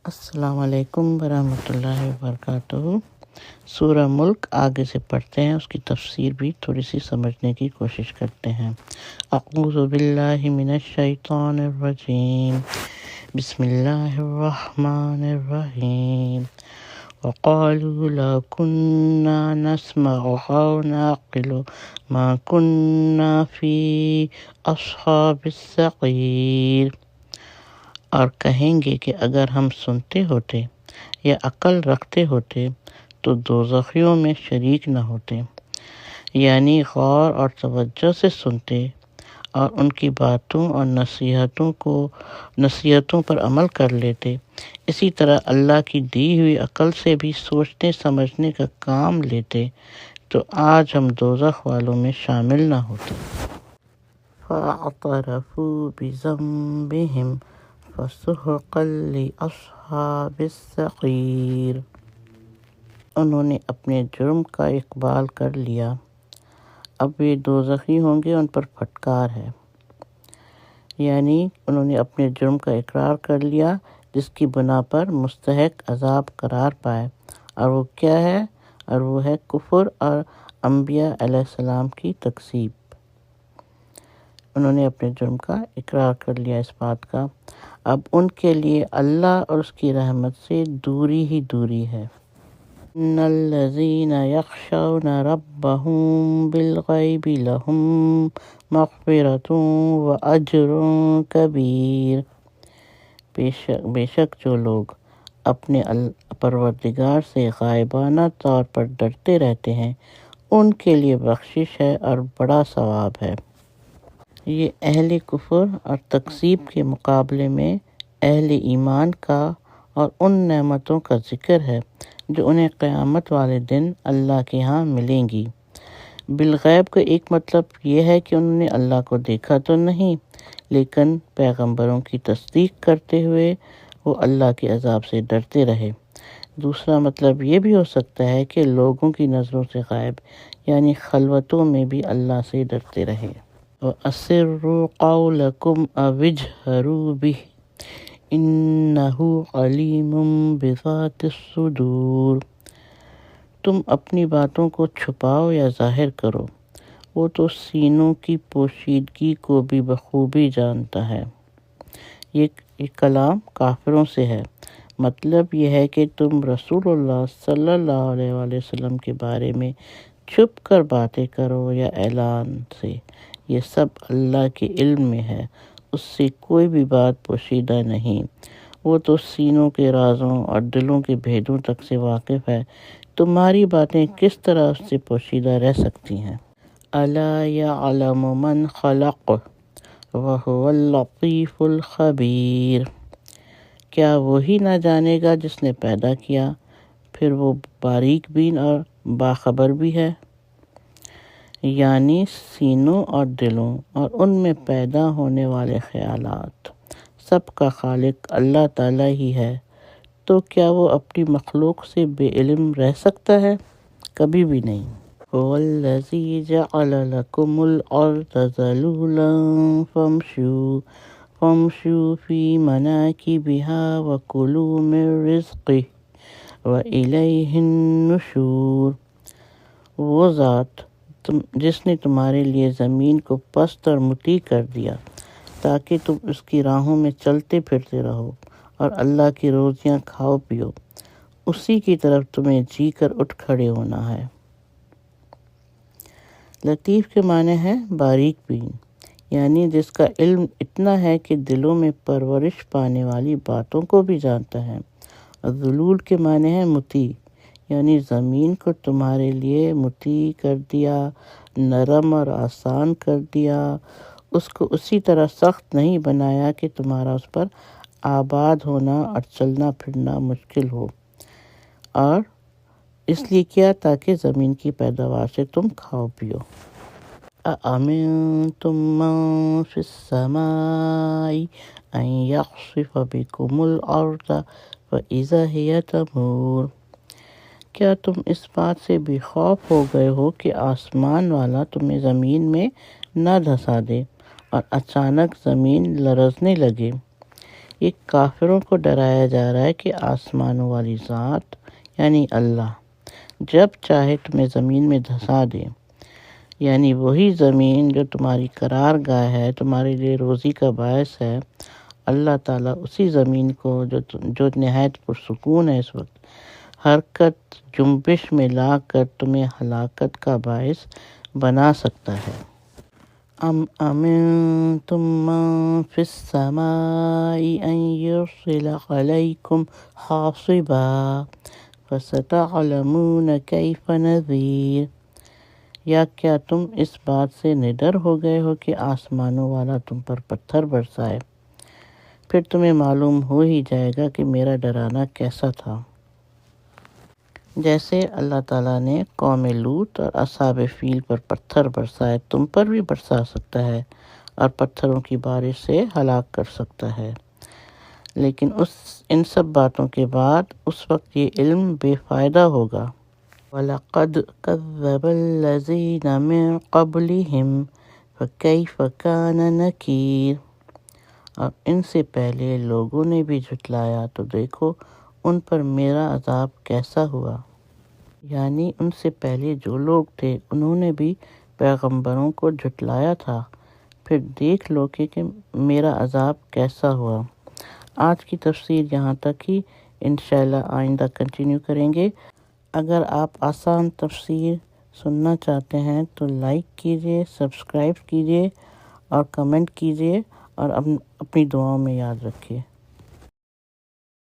السلام علیکم ورحمۃ اللہ وبرکاتہ۔ سورہ ملک آگے سے پڑھتے ہیں، اس کی تفسیر بھی تھوڑی سی سمجھنے کی کوشش کرتے ہیں۔ اعوذ باللہ من الشیطان الرجیم، بسم اللہ الرحمن الرحیم۔ وقالوا لو كنا نسمع أو نعقل ما كنا في أصحاب السعير۔ اور کہیں گے کہ اگر ہم سنتے ہوتے یا عقل رکھتے ہوتے تو دوزخیوں میں شریک نہ ہوتے، یعنی غور اور توجہ سے سنتے اور ان کی باتوں اور نصیحتوں پر عمل کر لیتے، اسی طرح اللہ کی دی ہوئی عقل سے بھی سوچنے سمجھنے کا کام لیتے تو آج ہم دوزخ والوں میں شامل نہ ہوتے۔ فَاعْتَرَفُوا بِذَنبِهِمْ فَسُحْقًا لِأَصْحَابِ السَّعِيرِ۔ انہوں نے اپنے جرم کا اقبال کر لیا، اب یہ دوزخی ہوں گے، ان پر پھٹکار ہے۔ یعنی انہوں نے اپنے جرم کا اقرار کر لیا جس کی بنا پر مستحق عذاب قرار پائے، اور وہ کیا ہے؟ اور وہ ہے کفر اور انبیاء علیہ السلام کی تکذیب۔ انہوں نے اپنے جرم کا اقرار کر لیا اس بات کا، اب ان کے لیے اللہ اور اس کی رحمت سے دوری ہی دوری ہے۔ ان الذین یخشون ربهم بالغیب لہم مغفرۃ واجر کبیر۔ بے شک جو لوگ اپنے پروردگار سے غائبانہ طور پر ڈرتے رہتے ہیں، ان کے لیے بخشش ہے اور بڑا ثواب ہے۔ یہ اہل کفر اور تکذیب کے مقابلے میں اہل ایمان کا اور ان نعمتوں کا ذکر ہے جو انہیں قیامت والے دن اللہ کے ہاں ملیں گی۔ بالغیب کا ایک مطلب یہ ہے کہ انہوں نے اللہ کو دیکھا تو نہیں، لیکن پیغمبروں کی تصدیق کرتے ہوئے وہ اللہ کے عذاب سے ڈرتے رہے۔ دوسرا مطلب یہ بھی ہو سکتا ہے کہ لوگوں کی نظروں سے غائب، یعنی خلوتوں میں بھی اللہ سے ڈرتے رہے۔ وَأَسِرُّوا قَوْلَكُمْ أَوِ اجْهَرُوا بِهِ إِنَّهُ عَلِيمٌ بِذَاتِ الصُّدُورِ۔ تم اپنی باتوں کو چھپاؤ یا ظاہر کرو، وہ تو سینوں کی پوشیدگی کو بھی بخوبی جانتا ہے۔ یہ کلام کافروں سے ہے، مطلب یہ ہے کہ تم رسول اللہ صلی اللہ علیہ وآلہ وسلم کے بارے میں چھپ کر باتیں کرو یا اعلان سے، یہ سب اللہ کے علم میں ہے، اس سے کوئی بھی بات پوشیدہ نہیں، وہ تو سینوں کے رازوں اور دلوں کے بھیدوں تک سے واقف ہے، تمہاری باتیں کس طرح اس سے پوشیدہ رہ سکتی ہیں۔ الا یعلم من خلق وہو اللطیف الخبیر۔ کیا وہی نہ جانے گا جس نے پیدا کیا، پھر وہ باریک بین اور باخبر بھی ہے۔ یعنی سینوں اور دلوں اور ان میں پیدا ہونے والے خیالات، سب کا خالق اللہ تعالیٰ ہی ہے، تو کیا وہ اپنی مخلوق سے بے علم رہ سکتا ہے؟ کبھی بھی نہیں۔ هو الذی جعل لکم الارض ذلولا فامشوا فی مناکبها وکلوا من رزقہ والیہ النشور۔ وہ ذات جس نے تمہارے لیے زمین کو پست اور مطیع کر دیا تاکہ تم اس کی راہوں میں چلتے پھرتے رہو اور اللہ کی روزیاں کھاؤ پیو، اسی کی طرف تمہیں جی کر اٹھ کھڑے ہونا ہے۔ لطیف کے معنی ہے باریک بین، یعنی جس کا علم اتنا ہے کہ دلوں میں پرورش پانے والی باتوں کو بھی جانتا ہے۔ اور ذلول کے معنی ہے مطیع، یعنی زمین کو تمہارے لیے مطیع کر دیا، نرم اور آسان کر دیا، اس کو اسی طرح سخت نہیں بنایا کہ تمہارا اس پر آباد ہونا اور چلنا پھرنا مشکل ہو، اور اس لیے کیا؟ تاکہ زمین کی پیداوار سے تم کھاؤ پیو۔ أَأَمِنْتُم مَّن فِي السَّمَاءِ أَن يَخْسِفَ بِكُمُ الْأَرْضَ فَإِذَا هِيَ تَمُورُ۔ کیا تم اس بات سے بے خوف ہو گئے ہو کہ آسمان والا تمہیں زمین میں نہ دھسا دے اور اچانک زمین لرزنے لگے؟ یہ کافروں کو ڈرایا جا رہا ہے کہ آسمانوں والی ذات یعنی اللہ جب چاہے تمہیں زمین میں دھسا دے، یعنی وہی زمین جو تمہاری قرار گاہ ہے، تمہارے لیے روزی کا باعث ہے، اللہ تعالیٰ اسی زمین کو جو نہایت پرسکون ہے اس وقت، حرکت جنبش میں لا کر تمہیں ہلاکت کا باعث بنا سکتا ہے۔ ام امنتم من فی السماء ان یرسل علیکم حاصبا فستعلمون کیف نذیر، یا کیا تم اس بات سے نڈر ہو گئے ہو کہ آسمانوں والا تم پر پتھر برسائے، پھر تمہیں معلوم ہو ہی جائے گا کہ میرا ڈرانا کیسا تھا۔ جیسے اللہ تعالیٰ نے قوم لوط اور اصحاب فیل پر پتھر برسائے، تم پر بھی برسا سکتا ہے اور پتھروں کی بارش سے ہلاک کر سکتا ہے، لیکن ان سب باتوں کے بعد اس وقت یہ علم بے فائدہ ہوگا۔ وَلَقَدْ كَذَّبَ الَّذِينَ مِن قَبْلِهِمْ فَكَيْفَ كَانَ نَكِيرٌ، اور ان سے پہلے لوگوں نے بھی جھٹلایا تو دیکھو ان پر میرا عذاب کیسا ہوا۔ یعنی ان سے پہلے جو لوگ تھے انہوں نے بھی پیغمبروں کو جھٹلایا تھا، پھر دیکھ لو کہ میرا عذاب کیسا ہوا۔ آج کی تفسیر یہاں تک ہی، انشاءاللہ آئندہ کنٹینیو کریں گے۔ اگر آپ آسان تفسیر سننا چاہتے ہیں تو لائک کیجئے، سبسکرائب کیجئے اور کمنٹ کیجئے، اور اپنی دعاؤں میں یاد رکھیے۔